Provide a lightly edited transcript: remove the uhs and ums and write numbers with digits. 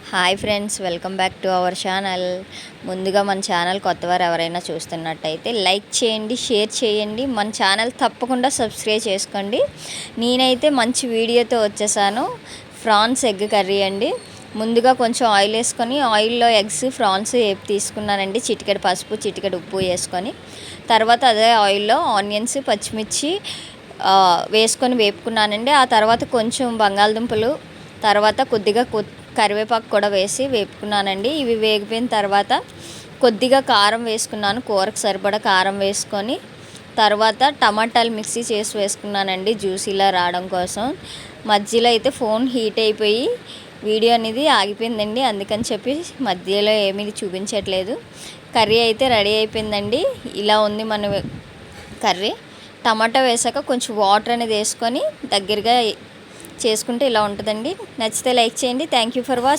Hi friends, welcome back to our channel. ముందుగా మన channel కొత్తవారు ఎవరైనా చూస్తున్నట్టయితే లైక్ చేయండి, షేర్ చేయండి. మన ఛానల్ తప్పకుండా సబ్స్క్రైబ్ చేసుకోండి. నేనైతే మంచి వీడియోతో వచ్చేసాను. ఫ్రాన్స్ ఎగ్ కర్రీ అండి. ముందుగా కొంచెం ఆయిల్ వేసుకొని ఆయిల్లో ఎగ్స్ ఫ్రాన్స్ వేపు తీసుకున్నానండి. చిటికెడు పసుపు, చిటికెడు ఉప్పు వేసుకొని తర్వాత అదే ఆయిల్లో ఆనియన్స్, పచ్చిమిర్చి వేసుకొని వేపుకున్నానండి. ఆ తర్వాత కొంచెం బంగాళదుంపలు, తర్వాత కొద్దిగా కరివేపాకు కూడా వేసి వేపుకున్నానండి. ఇవి వేగిపోయిన తర్వాత కొద్దిగా కారం వేసుకున్నాను, కూరకు సరిపడా కారం వేసుకొని తర్వాత టమాటాలు మిక్సీ చేసి వేసుకున్నానండి జ్యూసీలా రావడం కోసం. మధ్యలో అయితే ఫోన్ హీట్ అయిపోయి వీడియో అనేది ఆగిపోయిందండి, అందుకని చెప్పి మధ్యలో ఏమీ చూపించట్లేదు. కర్రీ అయితే రెడీ అయిపోయిందండి. ఇలా ఉంది మన కర్రీ. టమాటా వేసాక కొంచెం వాటర్ అనేది వేసుకొని దగ్గరగా చేసుకుంటే ఇలా ఉంటుందండి. నచ్చితే లైక్ చేయండి. Thank you for watching.